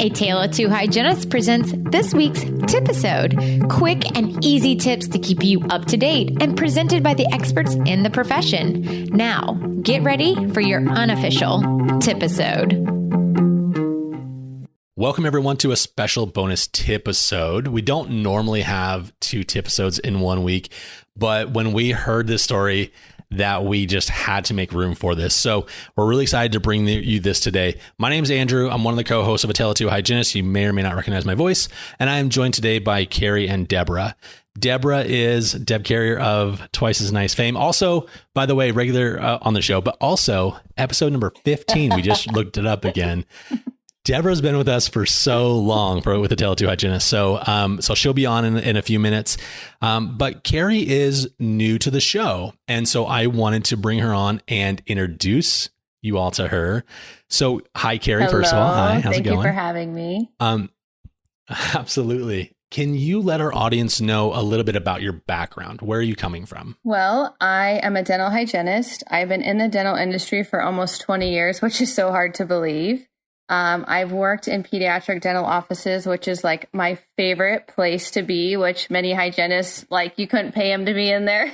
A Tale of Two Hygienists presents this week's TIPisode. Quick and easy tips to keep you up to date and presented by the experts in the profession. Now, get ready for your unofficial TIPisode. Welcome everyone to a special bonus TIPisode. We don't normally have two TIPisodes in 1 week, but when we heard this story, that we just had to make room for this. So we're really excited to bring you this today. My name's Andrew. I'm one of the co-hosts of A Tale of Two Hygienists. You may or may not recognize my voice. And I am joined today by Carrie and Deborah. Deborah is Deb Carrier of Twice as Nice fame. Also, by the way, regular on the show, but also episode number 15. We just looked it up again. Deborah's been with us for so long with A Tale of Two Hygienists. So she'll be on in a few minutes. But Carrie is new to the show. And so I wanted to bring her on and introduce you all to her. So hi, Carrie. Hello. First of all, hi. How's it going? Thank you for having me. Absolutely. Can you let our audience know a little bit about your background? Where are you coming from? Well, I am a dental hygienist. I've been in the dental industry for almost 20 years, which is so hard to believe. I've worked in pediatric dental offices, which is like my favorite place to be, which many hygienists, like you couldn't pay them to be in there.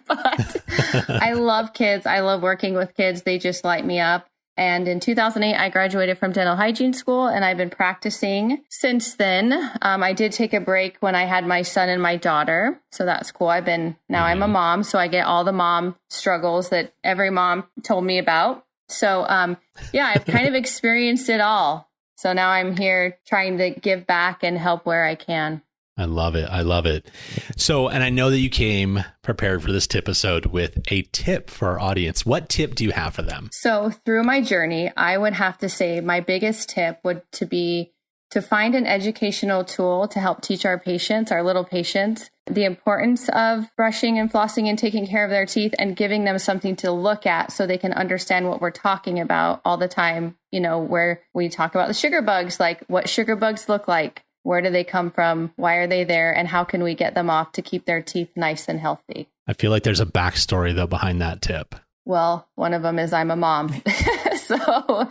But I love kids. I love working with kids. They just light me up. And in 2008, I graduated from dental hygiene school and I've been practicing since then. I did take a break when I had my son and my daughter. So that's cool. I'm a mom. So I get all the mom struggles that every mom told me about. So, I've kind of experienced it all. So now I'm here trying to give back and help where I can. I love it. I love it. So, and I know that you came prepared for this TIPisode with a tip for our audience. What tip do you have for them? So through my journey, I would have to say my biggest tip would to be to find an educational tool to help teach our patients, our little patients, the importance of brushing and flossing and taking care of their teeth and giving them something to look at so they can understand what we're talking about all the time. You know, where we talk about the sugar bugs, like what sugar bugs look like, where do they come from, why are they there, and how can we get them off to keep their teeth nice and healthy? I feel like there's a backstory though behind that tip. Well, one of them is I'm a mom. So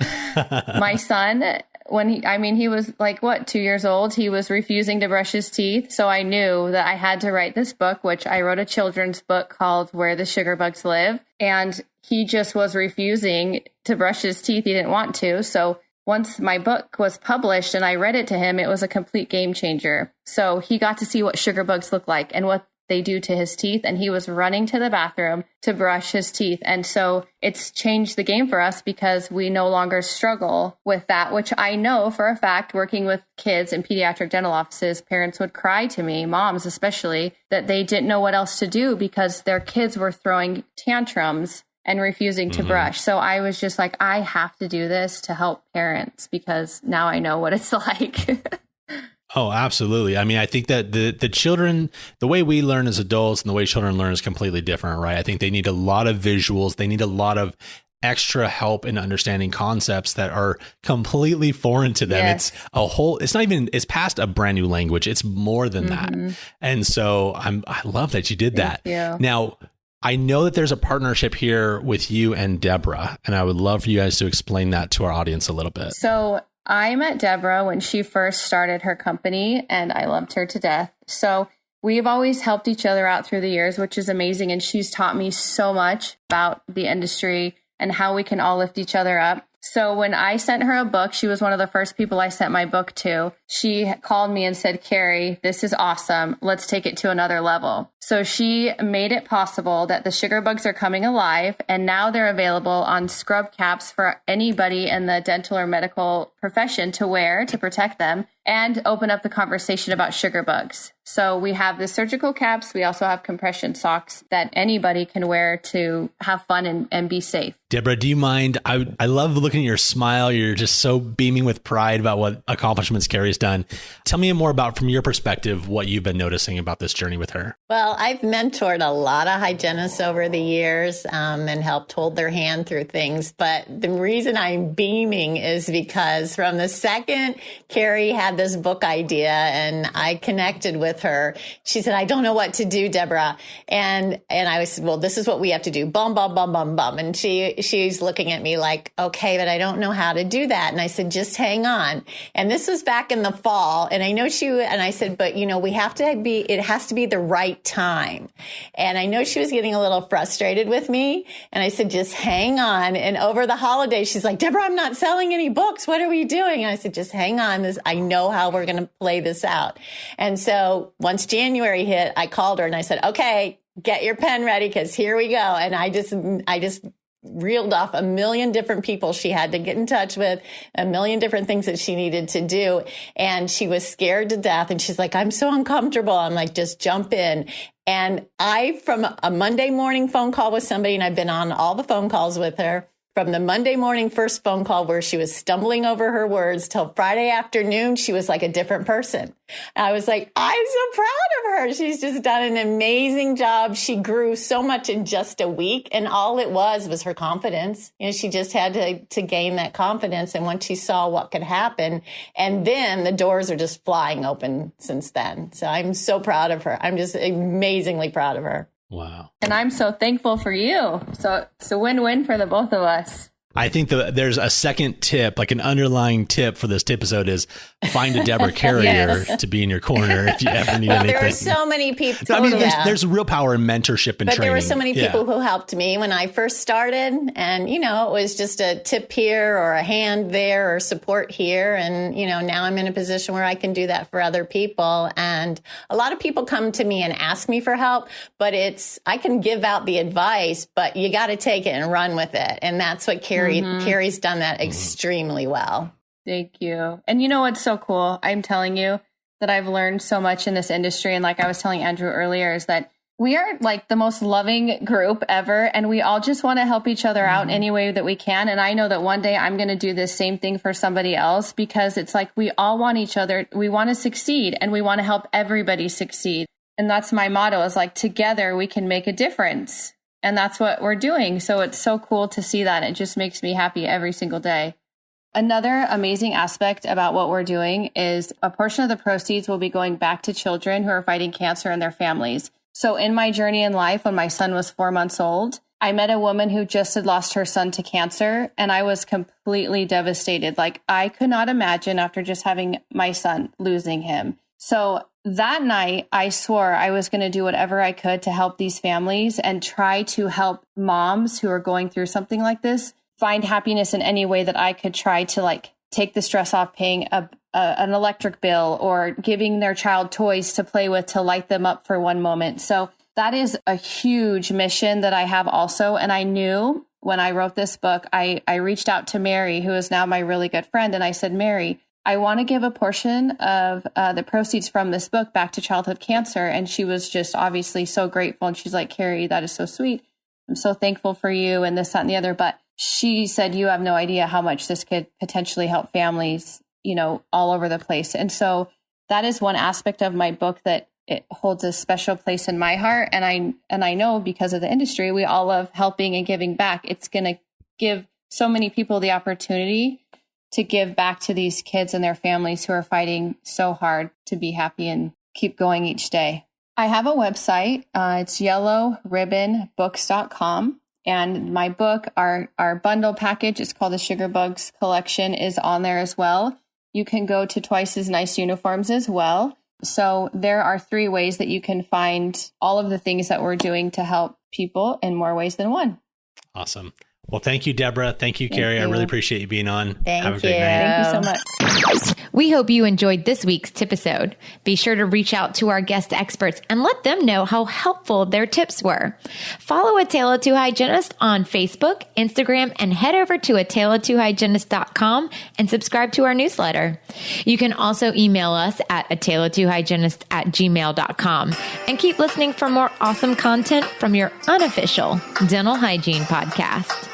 my son, he was like, 2 years old, he was refusing to brush his teeth. So I knew that I had to write this book, which I wrote a children's book called Where the Sugar Bugs Live. And he just was refusing to brush his teeth. He didn't want to. So once my book was published and I read it to him, it was a complete game changer. So he got to see what sugar bugs look like and what they do to his teeth. And he was running to the bathroom to brush his teeth. And so it's changed the game for us because we no longer struggle with that, which I know for a fact, working with kids in pediatric dental offices, parents would cry to me, moms especially, that they didn't know what else to do because their kids were throwing tantrums and refusing to brush. So I was just like, I have to do this to help parents because now I know what it's like. Oh, absolutely. I mean, I think that the children, the way we learn as adults and the way children learn is completely different, right? I think they need a lot of visuals. They need a lot of extra help in understanding concepts that are completely foreign to them. Yes. It's past a brand new language. It's more than that. And so I love that you did that. Thank you. Now, I know that there's a partnership here with you and Deborah, and I would love for you guys to explain that to our audience a little bit. So I met Deborah when she first started her company, and I loved her to death. So we've always helped each other out through the years, which is amazing. And she's taught me so much about the industry and how we can all lift each other up. So when I sent her a book, she was one of the first people I sent my book to. She called me and said, Carrie, this is awesome. Let's take it to another level. So she made it possible that the sugar bugs are coming alive, and now they're available on scrub caps for anybody in the dental or medical profession to wear to protect them and open up the conversation about sugar bugs. So we have the surgical caps. We also have compression socks that anybody can wear to have fun and be safe. Deborah, do you mind? I love looking at your smile. You're just so beaming with pride about what accomplishments Carrie's done. Tell me more about, from your perspective, what you've been noticing about this journey with her. Well, Well, I've mentored a lot of hygienists over the years and helped hold their hand through things. But the reason I'm beaming is because from the second Carrie had this book idea and I connected with her, she said, I don't know what to do, Deborah. And I said, well, this is what we have to do. Bum, bum, bum, bum, bum. And she's looking at me like, okay, but I don't know how to do that. And I said, just hang on. And this was back in the fall. And I know I said, but it has to be the right time. And I know she was getting a little frustrated with me. And I said, just hang on. And over the holidays, she's like, Deborah, I'm not selling any books. What are we doing? And I said, just hang on. I know how we're going to play this out. And so once January hit, I called her and I said, okay, get your pen ready because here we go. And I just reeled off a million different people she had to get in touch with, a million different things that she needed to do. And she was scared to death. And she's like, I'm so uncomfortable. I'm like, just jump in. And from a Monday morning phone call with somebody, and I've been on all the phone calls with her, from the Monday morning first phone call where she was stumbling over her words till Friday afternoon, she was like a different person. And I was like, I'm so proud of her. She's just done an amazing job. She grew so much in just a week. And all it was her confidence. She just had to gain that confidence. And once she saw what could happen, and then the doors are just flying open since then. So I'm so proud of her. I'm just amazingly proud of her. Wow. And I'm so thankful for you. So it's a win-win for the both of us. I think there's a second tip, like an underlying tip for this TIPisode is find a Deborah carrier to be in your corner if you ever need anything. There are so many people. I mean, there's real power in mentorship and training. But there were so many people who helped me when I first started. And, it was just a tip here or a hand there or support here. And, now I'm in a position where I can do that for other people. And a lot of people come to me and ask me for help, but I can give out the advice, but you got to take it and run with it. And that's what Carrie's done that extremely well. Thank you. And you know what's so cool? I'm telling you that I've learned so much in this industry. And like I was telling Andrew earlier, is that we are like the most loving group ever. And we all just want to help each other out any way that we can. And I know that one day I'm going to do this same thing for somebody else because it's like we all want each other. We want to succeed and we want to help everybody succeed. And that's my motto is like together we can make a difference. And that's what we're doing. So it's so cool to see that. It just makes me happy every single day. Another amazing aspect about what we're doing is a portion of the proceeds will be going back to children who are fighting cancer and their families. So in my journey in life, when my son was 4 months old, I met a woman who just had lost her son to cancer. And I was completely devastated. Like I could not imagine after just having my son losing him. So that night, I swore I was going to do whatever I could to help these families and try to help moms who are going through something like this find happiness in any way that I could try to like take the stress off paying an electric bill or giving their child toys to play with to light them up for one moment. So that is a huge mission that I have also. And I knew when I wrote this book, I reached out to Mary, who is now my really good friend. And I said, Mary, I want to give a portion of the proceeds from this book back to childhood cancer. And she was just obviously so grateful. And she's like, Carrie, that is so sweet. I'm so thankful for you and this, that, and the other. But she said, you have no idea how much this could potentially help families, all over the place. And so that is one aspect of my book that it holds a special place in my heart. And I know because of the industry, we all love helping and giving back. It's going to give so many people the opportunity to give back to these kids and their families who are fighting so hard to be happy and keep going each day. I have a website. It's yellowribbonbooks.com. And my book, our bundle package, it's called the Sugar Bugs Collection, is on there as well. You can go to Twice as Nice Uniforms as well. So there are 3 ways that you can find all of the things that we're doing to help people in more ways than one. Awesome. Well, thank you, Deborah. Thank you, Carrie. I really appreciate you being on. Have a great night. Thank you so much. We hope you enjoyed this week's TIPisode. Be sure to reach out to our guest experts and let them know how helpful their tips were. Follow A Tale of Two Hygienists on Facebook, Instagram, and head over to ataleoftwohygienist.com and subscribe to our newsletter. You can also email us at ataleoftwohygienist@gmail.com and keep listening for more awesome content from your unofficial dental hygiene podcast.